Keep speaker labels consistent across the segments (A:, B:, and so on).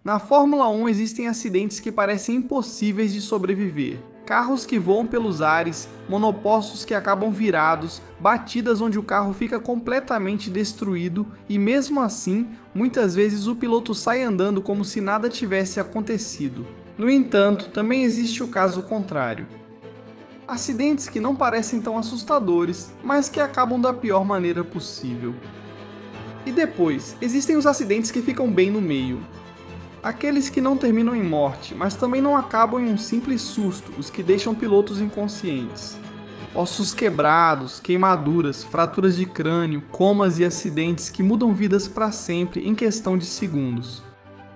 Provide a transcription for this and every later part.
A: Na Fórmula 1 existem acidentes que parecem impossíveis de sobreviver. Carros que voam pelos ares, monopostos que acabam virados, batidas onde o carro fica completamente destruído e mesmo assim, muitas vezes o piloto sai andando como se nada tivesse acontecido. No entanto, também existe o caso contrário. Acidentes que não parecem tão assustadores, mas que acabam da pior maneira possível. E depois, existem os acidentes que ficam bem no meio. Aqueles que não terminam em morte, mas também não acabam em um simples susto, os que deixam pilotos inconscientes. Ossos quebrados, queimaduras, fraturas de crânio, comas e acidentes que mudam vidas para sempre em questão de segundos.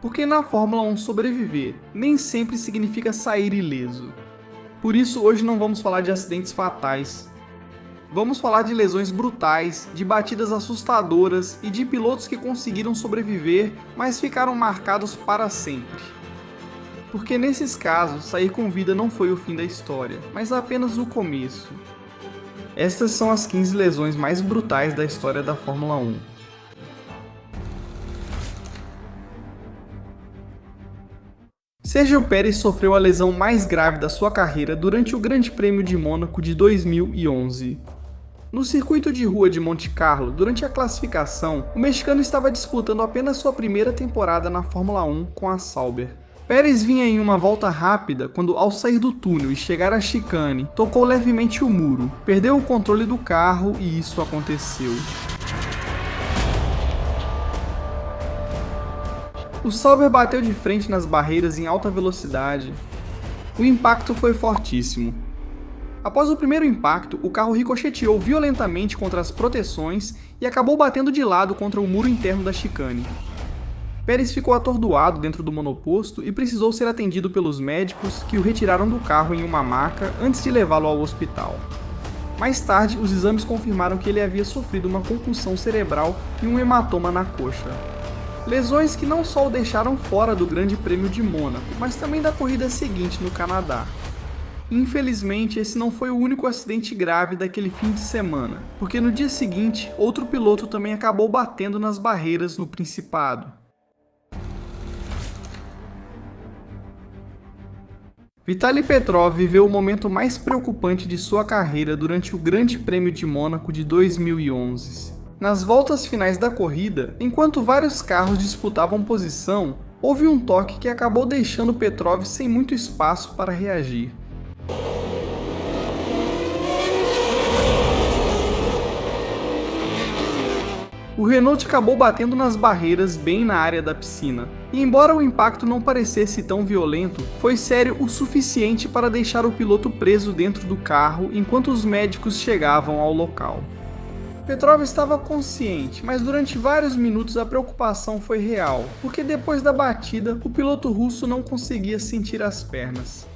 A: Porque na Fórmula 1 sobreviver nem sempre significa sair ileso. Por isso hoje não vamos falar de acidentes fatais. Vamos falar de lesões brutais, de batidas assustadoras e de pilotos que conseguiram sobreviver, mas ficaram marcados para sempre. Porque nesses casos, sair com vida não foi o fim da história, mas apenas o começo. Estas são as 15 lesões mais brutais da história da Fórmula 1. Sérgio Pérez sofreu a lesão mais grave da sua carreira durante o Grande Prêmio de Mônaco de 2011. No circuito de rua de Monte Carlo, durante a classificação, o mexicano estava disputando apenas sua primeira temporada na Fórmula 1 com a Sauber. Pérez vinha em uma volta rápida quando, ao sair do túnel e chegar à chicane, tocou levemente o muro, perdeu o controle do carro e isso aconteceu. O Sauber bateu de frente nas barreiras em alta velocidade. O impacto foi fortíssimo. Após o primeiro impacto, o carro ricocheteou violentamente contra as proteções e acabou batendo de lado contra o muro interno da chicane. Pérez ficou atordoado dentro do monoposto e precisou ser atendido pelos médicos que o retiraram do carro em uma maca antes de levá-lo ao hospital. Mais tarde, os exames confirmaram que ele havia sofrido uma concussão cerebral e um hematoma na coxa. Lesões que não só o deixaram fora do Grande Prêmio de Mônaco, mas também da corrida seguinte no Canadá. Infelizmente, esse não foi o único acidente grave daquele fim de semana, porque no dia seguinte, outro piloto também acabou batendo nas barreiras no Principado. Vitaly Petrov viveu o momento mais preocupante de sua carreira durante o Grande Prêmio de Mônaco de 2011. Nas voltas finais da corrida, enquanto vários carros disputavam posição, houve um toque que acabou deixando Petrov sem muito espaço para reagir. O Renault acabou batendo nas barreiras bem na área da piscina, e embora o impacto não parecesse tão violento, foi sério o suficiente para deixar o piloto preso dentro do carro enquanto os médicos chegavam ao local. Petrov estava consciente, mas durante vários minutos a preocupação foi real, porque depois da batida, o piloto russo não conseguia sentir as pernas.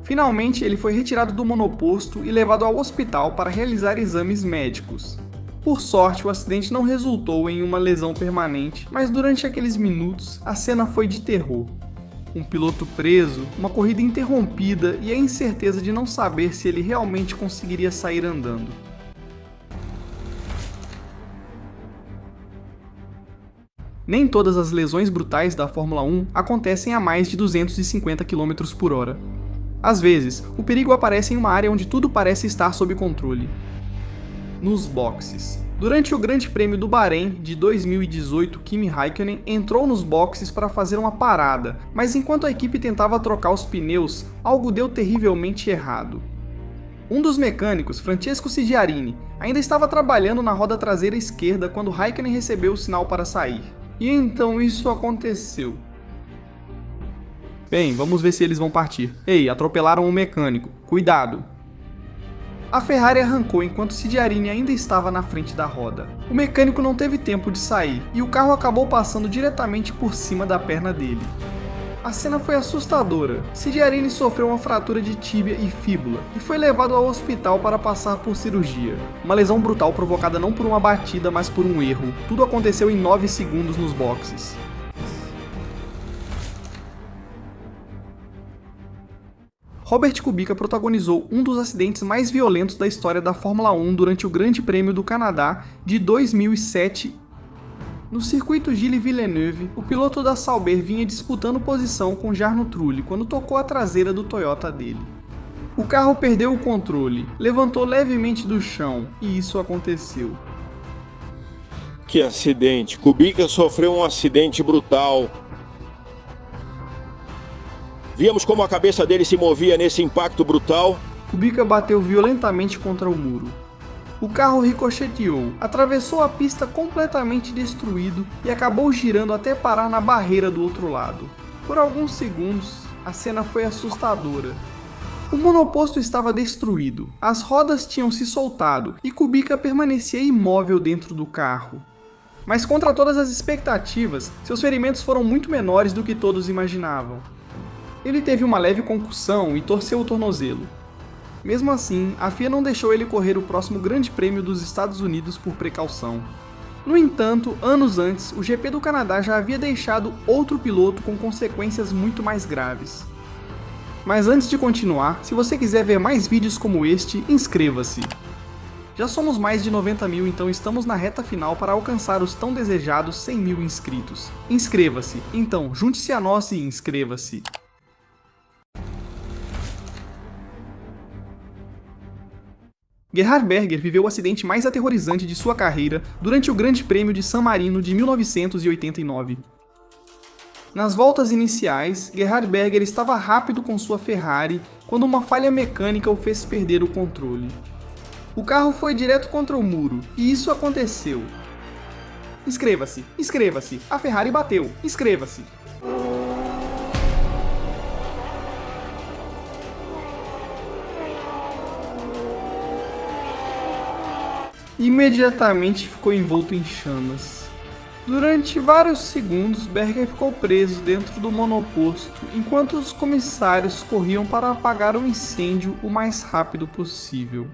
A: Finalmente, ele foi retirado do monoposto e levado ao hospital para realizar exames médicos. Por sorte, o acidente não resultou em uma lesão permanente, mas durante aqueles minutos, a cena foi de terror. Um piloto preso, uma corrida interrompida e a incerteza de não saber se ele realmente conseguiria sair andando. Nem todas as lesões brutais da Fórmula 1 acontecem a mais de 250 km por hora. Às vezes, o perigo aparece em uma área onde tudo parece estar sob controle. Nos boxes. Durante o Grande Prêmio do Bahrein de 2018, Kimi Räikkönen entrou nos boxes para fazer uma parada, mas enquanto a equipe tentava trocar os pneus, algo deu terrivelmente errado. Um dos mecânicos, Francesco Sigiarini, ainda estava trabalhando na roda traseira esquerda quando Räikkönen recebeu o sinal para sair. E então isso aconteceu. Bem, vamos ver se eles vão partir. Ei, atropelaram um mecânico. Cuidado! A Ferrari arrancou enquanto Sigiarini ainda estava na frente da roda. O mecânico não teve tempo de sair e o carro acabou passando diretamente por cima da perna dele. A cena foi assustadora. Sigiarini sofreu uma fratura de tíbia e fíbula e foi levado ao hospital para passar por cirurgia. Uma lesão brutal provocada não por uma batida, mas por um erro. Tudo aconteceu em 9 segundos nos boxes. Robert Kubica protagonizou um dos acidentes mais violentos da história da Fórmula 1 durante o Grande Prêmio do Canadá de 2007. No circuito Gilles Villeneuve, o piloto da Sauber vinha disputando posição com Jarno Trulli quando tocou a traseira do Toyota dele. O carro perdeu o controle, levantou levemente do chão e isso aconteceu.
B: Que acidente! Kubica sofreu um acidente brutal. Víamos como a cabeça dele se movia nesse impacto brutal.
A: Kubica bateu violentamente contra o muro. O carro ricocheteou, atravessou a pista completamente destruído e acabou girando até parar na barreira do outro lado. Por alguns segundos, a cena foi assustadora. O monoposto estava destruído, as rodas tinham se soltado e Kubica permanecia imóvel dentro do carro. Mas contra todas as expectativas, seus ferimentos foram muito menores do que todos imaginavam. Ele teve uma leve concussão e torceu o tornozelo. Mesmo assim, a FIA não deixou ele correr o próximo Grande Prêmio dos Estados Unidos por precaução. No entanto, anos antes, o GP do Canadá já havia deixado outro piloto com consequências muito mais graves. Mas antes de continuar, se você quiser ver mais vídeos como este, inscreva-se! Já somos mais de 90 mil, então estamos na reta final para alcançar os tão desejados 100 mil inscritos. Inscreva-se! Então, junte-se a nós e inscreva-se! Gerhard Berger viveu o acidente mais aterrorizante de sua carreira durante o Grande Prêmio de San Marino de 1989. Nas voltas iniciais, Gerhard Berger estava rápido com sua Ferrari quando uma falha mecânica o fez perder o controle. O carro foi direto contra o muro, e isso aconteceu. Inscreva-se! Inscreva-se! A Ferrari bateu! Inscreva-se! Imediatamente ficou envolto em chamas. Durante vários segundos, Berger ficou preso dentro do monoposto, enquanto os comissários corriam para apagar o incêndio o mais rápido possível.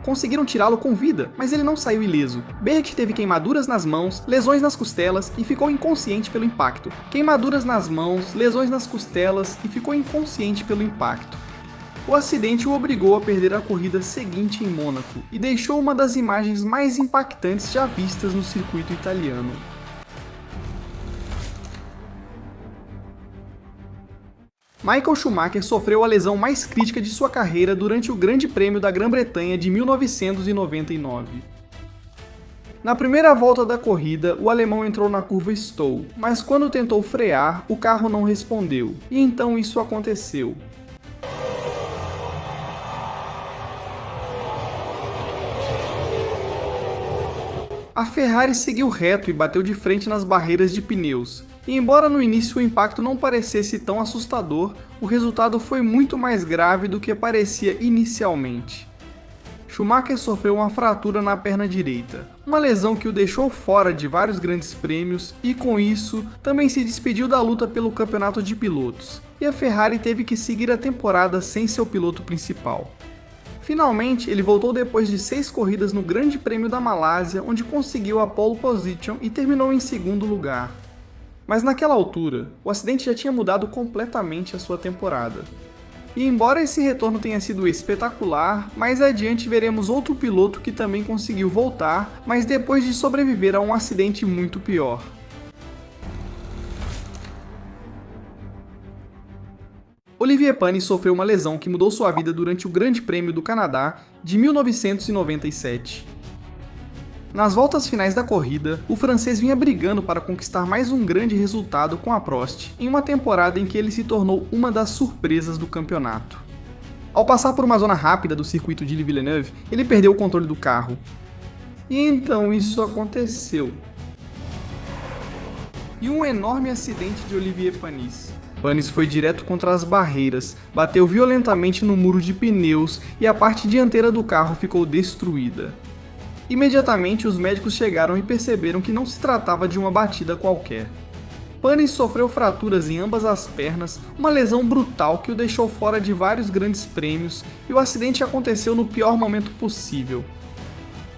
A: Conseguiram tirá-lo com vida, mas ele não saiu ileso. Berger teve queimaduras nas mãos, lesões nas costelas e ficou inconsciente pelo impacto. Queimaduras nas mãos, lesões nas costelas e ficou inconsciente pelo impacto. O acidente o obrigou a perder a corrida seguinte em Mônaco e deixou uma das imagens mais impactantes já vistas no circuito italiano. Michael Schumacher sofreu a lesão mais crítica de sua carreira durante o Grande Prêmio da Grã-Bretanha de 1999. Na primeira volta da corrida, o alemão entrou na curva Stowe, mas quando tentou frear, o carro não respondeu, e então isso aconteceu. A Ferrari seguiu reto e bateu de frente nas barreiras de pneus, e embora no início o impacto não parecesse tão assustador, o resultado foi muito mais grave do que parecia inicialmente. Schumacher sofreu uma fratura na perna direita, uma lesão que o deixou fora de vários grandes prêmios e, com isso, também se despediu da luta pelo campeonato de pilotos, e a Ferrari teve que seguir a temporada sem seu piloto principal. Finalmente, ele voltou depois de 6 corridas no Grande Prêmio da Malásia, onde conseguiu a pole position e terminou em segundo lugar. Mas naquela altura, o acidente já tinha mudado completamente a sua temporada. E embora esse retorno tenha sido espetacular, mais adiante veremos outro piloto que também conseguiu voltar, mas depois de sobreviver a um acidente muito pior. Olivier Panis sofreu uma lesão que mudou sua vida durante o Grande Prêmio do Canadá de 1997. Nas voltas finais da corrida, o francês vinha brigando para conquistar mais um grande resultado com a Prost, em uma temporada em que ele se tornou uma das surpresas do campeonato. Ao passar por uma zona rápida do circuito de Villeneuve, ele perdeu o controle do carro. E então isso aconteceu. E um enorme acidente de Olivier Panis. Panis foi direto contra as barreiras, bateu violentamente no muro de pneus e a parte dianteira do carro ficou destruída. Imediatamente os médicos chegaram e perceberam que não se tratava de uma batida qualquer. Panis sofreu fraturas em ambas as pernas, uma lesão brutal que o deixou fora de vários grandes prêmios, e o acidente aconteceu no pior momento possível.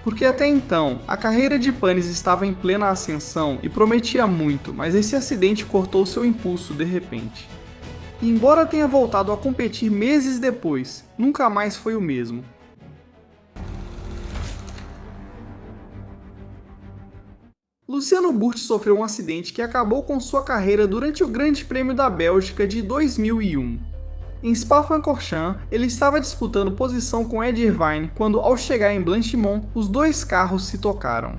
A: Porque até então, a carreira de Panis estava em plena ascensão e prometia muito, mas esse acidente cortou seu impulso de repente. E embora tenha voltado a competir meses depois, nunca mais foi o mesmo. Luciano Burti sofreu um acidente que acabou com sua carreira durante o Grande Prêmio da Bélgica de 2001. Em Spa-Francorchamps, ele estava disputando posição com Ed Irvine quando, ao chegar em Blanchimont, os dois carros se tocaram.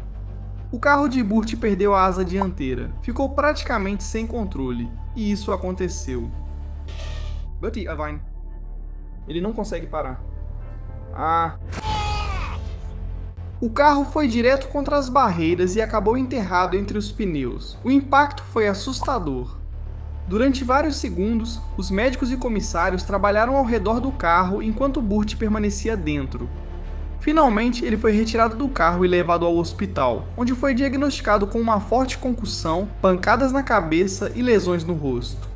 A: O carro de Burti perdeu a asa dianteira, ficou praticamente sem controle, e isso aconteceu. But Irvine, ele não consegue parar. O carro foi direto contra as barreiras e acabou enterrado entre os pneus. O impacto foi assustador. Durante vários segundos, os médicos e comissários trabalharam ao redor do carro enquanto Burti permanecia dentro. Finalmente, ele foi retirado do carro e levado ao hospital, onde foi diagnosticado com uma forte concussão, pancadas na cabeça e lesões no rosto.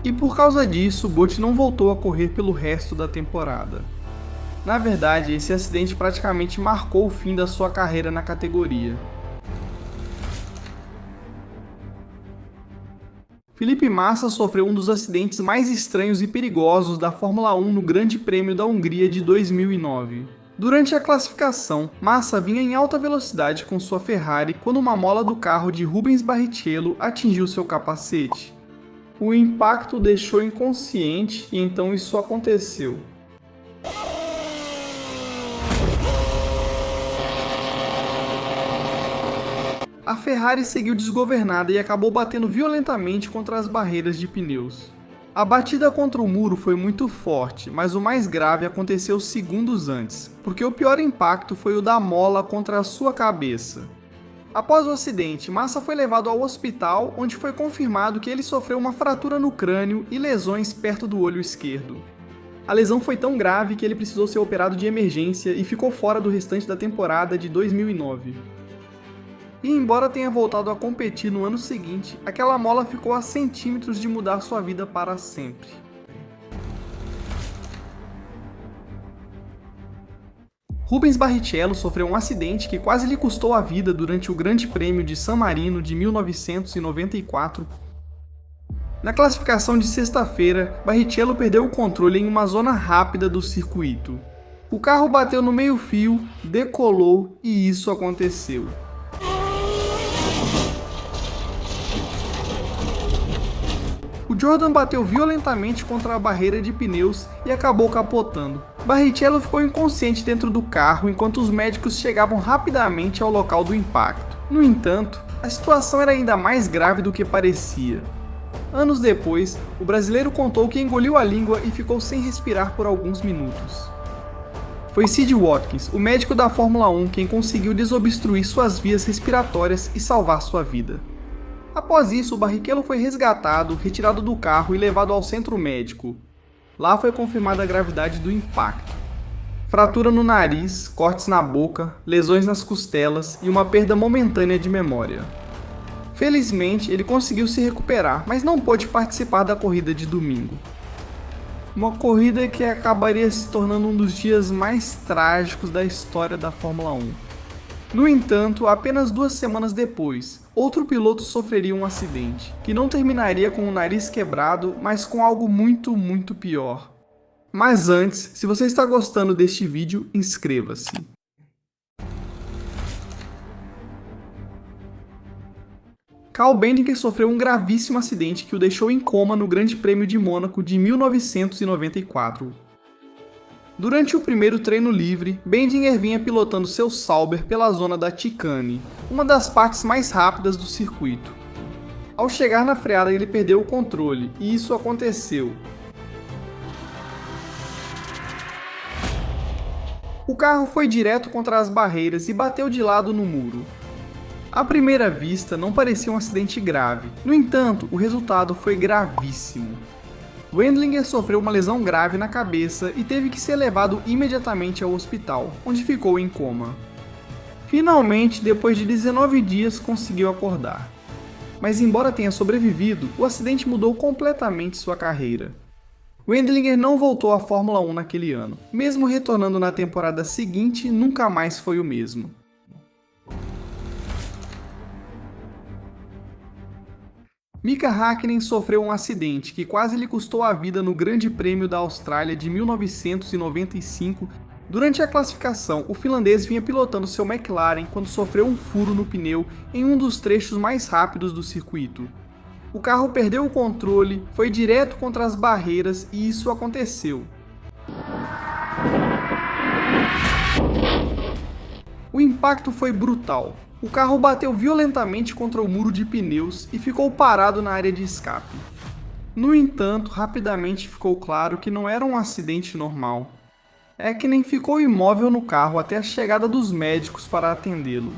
A: E por causa disso, Burti não voltou a correr pelo resto da temporada. Na verdade, esse acidente praticamente marcou o fim da sua carreira na categoria. Felipe Massa sofreu um dos acidentes mais estranhos e perigosos da Fórmula 1 no Grande Prêmio da Hungria de 2009. Durante a classificação, Massa vinha em alta velocidade com sua Ferrari quando uma mola do carro de Rubens Barrichello atingiu seu capacete. O impacto o deixou inconsciente e então isso aconteceu. A Ferrari seguiu desgovernada e acabou batendo violentamente contra as barreiras de pneus. A batida contra o muro foi muito forte, mas o mais grave aconteceu segundos antes, porque o pior impacto foi o da mola contra a sua cabeça. Após o acidente, Massa foi levado ao hospital, onde foi confirmado que ele sofreu uma fratura no crânio e lesões perto do olho esquerdo. A lesão foi tão grave que ele precisou ser operado de emergência e ficou fora do restante da temporada de 2009. E embora tenha voltado a competir no ano seguinte, aquela mola ficou a centímetros de mudar sua vida para sempre. Rubens Barrichello sofreu um acidente que quase lhe custou a vida durante o Grande Prêmio de San Marino de 1994. Na classificação de sexta-feira, Barrichello perdeu o controle em uma zona rápida do circuito. O carro bateu no meio-fio, decolou e isso aconteceu. O Jordan bateu violentamente contra a barreira de pneus e acabou capotando. Barrichello ficou inconsciente dentro do carro enquanto os médicos chegavam rapidamente ao local do impacto. No entanto, a situação era ainda mais grave do que parecia. Anos depois, o brasileiro contou que engoliu a língua e ficou sem respirar por alguns minutos. Foi Sid Watkins, o médico da Fórmula 1, quem conseguiu desobstruir suas vias respiratórias e salvar sua vida. Após isso, o Barrichello foi resgatado, retirado do carro e levado ao centro médico. Lá foi confirmada a gravidade do impacto. Fratura no nariz, cortes na boca, lesões nas costelas e uma perda momentânea de memória. Felizmente, ele conseguiu se recuperar, mas não pôde participar da corrida de domingo. Uma corrida que acabaria se tornando um dos dias mais trágicos da história da Fórmula 1. No entanto, apenas 2 semanas depois, outro piloto sofreria um acidente, que não terminaria com o nariz quebrado, mas com algo muito pior. Mas antes, se você está gostando deste vídeo, inscreva-se. Carl Bendinger sofreu um gravíssimo acidente que o deixou em coma no Grande Prêmio de Mônaco de 1994. Durante o primeiro treino livre, Bendinger vinha pilotando seu Sauber pela zona da chicane, uma das partes mais rápidas do circuito. Ao chegar na freada, ele perdeu o controle, e isso aconteceu. O carro foi direto contra as barreiras e bateu de lado no muro. À primeira vista, não parecia um acidente grave, no entanto, o resultado foi gravíssimo. Wendlinger sofreu uma lesão grave na cabeça e teve que ser levado imediatamente ao hospital, onde ficou em coma. Finalmente, depois de 19 dias, conseguiu acordar. Mas embora tenha sobrevivido, o acidente mudou completamente sua carreira. Wendlinger não voltou à Fórmula 1 naquele ano. Mesmo retornando na temporada seguinte, nunca mais foi o mesmo. Mika Häkkinen sofreu um acidente que quase lhe custou a vida no Grande Prêmio da Austrália de 1995 Durante a classificação, o finlandês vinha pilotando seu McLaren quando sofreu um furo no pneu em um dos trechos mais rápidos do circuito. O carro perdeu o controle, foi direto contra as barreiras e isso aconteceu. O impacto foi brutal. O carro bateu violentamente contra o muro de pneus e ficou parado na área de escape. No entanto, rapidamente ficou claro que não era um acidente normal. É que nem ficou imóvel no carro até a chegada dos médicos para atendê-lo.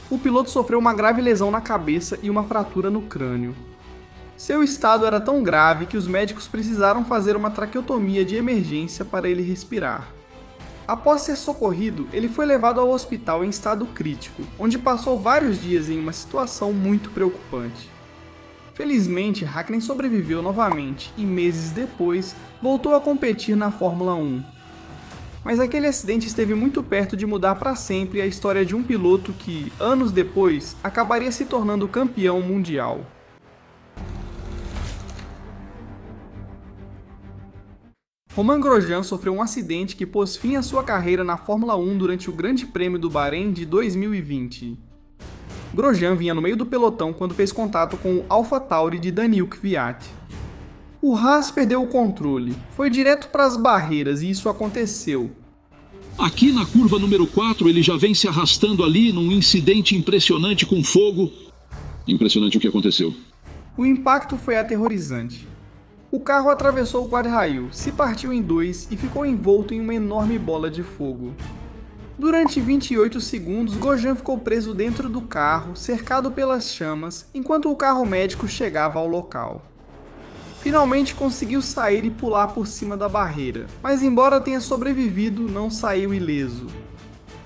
A: O piloto sofreu uma grave lesão na cabeça e uma fratura no crânio. Seu estado era tão grave que os médicos precisaram fazer uma traqueotomia de emergência para ele respirar. Após ser socorrido, ele foi levado ao hospital em estado crítico, onde passou vários dias em uma situação muito preocupante. Felizmente, Häkkinen sobreviveu novamente e meses depois voltou a competir na Fórmula 1. Mas aquele acidente esteve muito perto de mudar para sempre a história de um piloto que, anos depois, acabaria se tornando campeão mundial. Romain Grosjean sofreu um acidente que pôs fim à sua carreira na Fórmula 1 durante o Grande Prêmio do Bahrein de 2020. Grosjean vinha no meio do pelotão quando fez contato com o AlphaTauri de Daniil Kvyat. O Haas perdeu o controle, foi direto para as barreiras e isso aconteceu.
C: Aqui na curva número 4 ele já vem se arrastando ali num incidente impressionante com fogo. Impressionante o que aconteceu.
A: O impacto foi aterrorizante. O carro atravessou o guarda-rail, se partiu em dois e ficou envolto em uma enorme bola de fogo. Durante 28 segundos, Grosjean ficou preso dentro do carro, cercado pelas chamas, enquanto o carro médico chegava ao local. Finalmente conseguiu sair e pular por cima da barreira, mas embora tenha sobrevivido, não saiu ileso.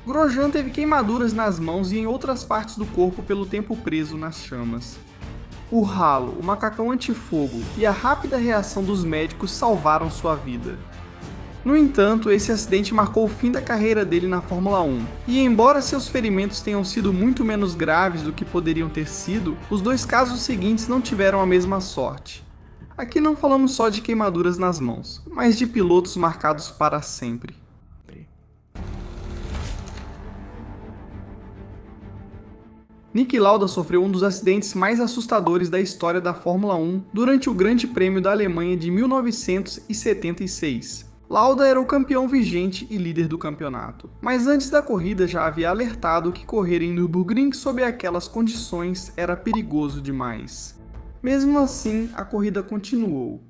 A: Grosjean teve queimaduras nas mãos e em outras partes do corpo pelo tempo preso nas chamas. O ralo, o macacão antifogo e a rápida reação dos médicos salvaram sua vida. No entanto, esse acidente marcou o fim da carreira dele na Fórmula 1, e embora seus ferimentos tenham sido muito menos graves do que poderiam ter sido, os dois casos seguintes não tiveram a mesma sorte. Aqui não falamos só de queimaduras nas mãos, mas de pilotos marcados para sempre. Niki Lauda sofreu um dos acidentes mais assustadores da história da Fórmula 1 durante o Grande Prêmio da Alemanha de 1976. Lauda era o campeão vigente e líder do campeonato, mas antes da corrida já havia alertado que correr em Nürburgring sob aquelas condições era perigoso demais. Mesmo assim, a corrida continuou.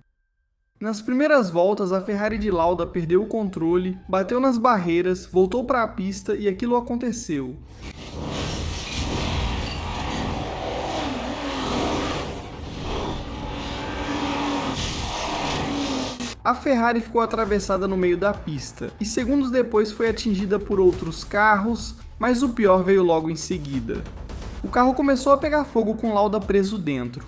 A: Nas primeiras voltas, a Ferrari de Lauda perdeu o controle, bateu nas barreiras, voltou para a pista e aquilo aconteceu. A Ferrari ficou atravessada no meio da pista e segundos depois foi atingida por outros carros, mas o pior veio logo em seguida. O carro começou a pegar fogo com Lauda preso dentro.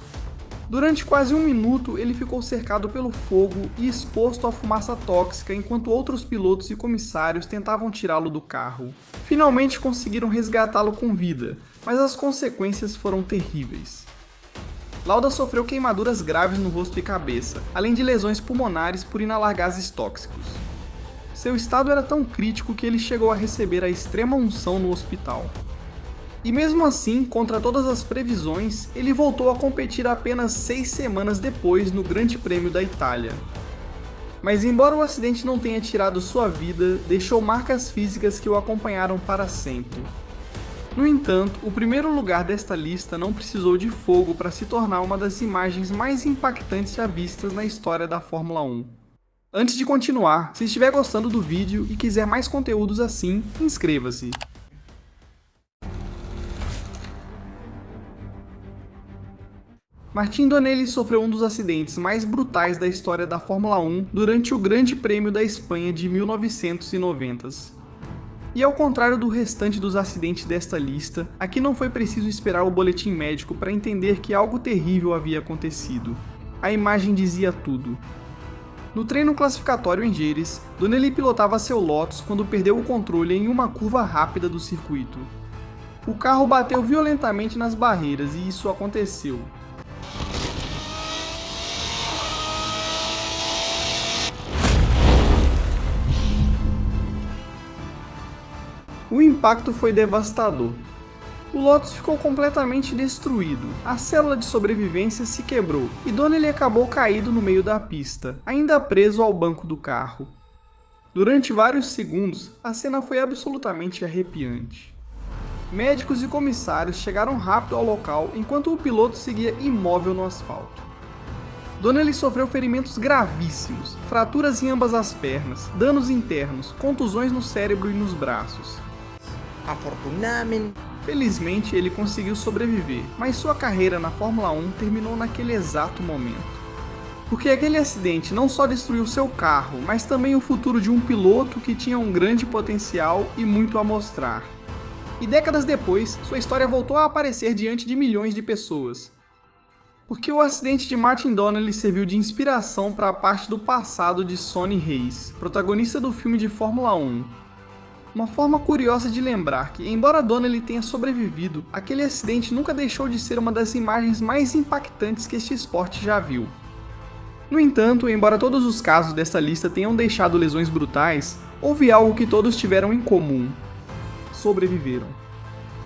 A: Durante quase um minuto, ele ficou cercado pelo fogo e exposto à fumaça tóxica enquanto outros pilotos e comissários tentavam tirá-lo do carro. Finalmente conseguiram resgatá-lo com vida, mas as consequências foram terríveis. Lauda sofreu queimaduras graves no rosto e cabeça, além de lesões pulmonares por inalar gases tóxicos. Seu estado era tão crítico que ele chegou a receber a extrema unção no hospital. E mesmo assim, contra todas as previsões, ele voltou a competir apenas 6 semanas depois no Grande Prêmio da Itália. Mas embora o acidente não tenha tirado sua vida, deixou marcas físicas que o acompanharam para sempre. No entanto, o primeiro lugar desta lista não precisou de fogo para se tornar uma das imagens mais impactantes já vistas na história da Fórmula 1. Antes de continuar, se estiver gostando do vídeo e quiser mais conteúdos assim, inscreva-se. Martin Donnelly sofreu um dos acidentes mais brutais da história da Fórmula 1 durante o Grande Prêmio da Espanha de 1990. E ao contrário do restante dos acidentes desta lista, aqui não foi preciso esperar o boletim médico para entender que algo terrível havia acontecido. A imagem dizia tudo. No treino classificatório em Jerez, Donnelly pilotava seu Lotus quando perdeu o controle em uma curva rápida do circuito. O carro bateu violentamente nas barreiras e isso aconteceu. O impacto foi devastador. O Lotus ficou completamente destruído, a célula de sobrevivência se quebrou e Donnelly acabou caído no meio da pista, ainda preso ao banco do carro. Durante vários segundos, a cena foi absolutamente arrepiante. Médicos e comissários chegaram rápido ao local enquanto o piloto seguia imóvel no asfalto. Donnelly sofreu ferimentos gravíssimos, fraturas em ambas as pernas, danos internos, contusões no cérebro e nos braços. Felizmente, ele conseguiu sobreviver, mas sua carreira na Fórmula 1 terminou naquele exato momento. Porque aquele acidente não só destruiu seu carro, mas também o futuro de um piloto que tinha um grande potencial e muito a mostrar. E décadas depois, sua história voltou a aparecer diante de milhões de pessoas. Porque o acidente de Martin Donnelly serviu de inspiração para a parte do passado de Sonny Hayes, protagonista do filme de Fórmula 1. Uma forma curiosa de lembrar que, embora Donnelly tenha sobrevivido, aquele acidente nunca deixou de ser uma das imagens mais impactantes que este esporte já viu. No entanto, embora todos os casos desta lista tenham deixado lesões brutais, houve algo que todos tiveram em comum: sobreviveram.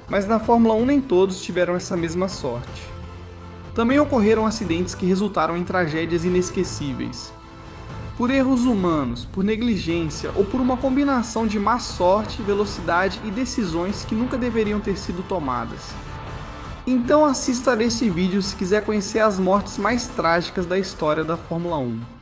A: Mas na Fórmula 1 nem todos tiveram essa mesma sorte. Também ocorreram acidentes que resultaram em tragédias inesquecíveis. Por erros humanos, por negligência ou por uma combinação de má sorte, velocidade e decisões que nunca deveriam ter sido tomadas. Então assista a este vídeo se quiser conhecer as mortes mais trágicas da história da Fórmula 1.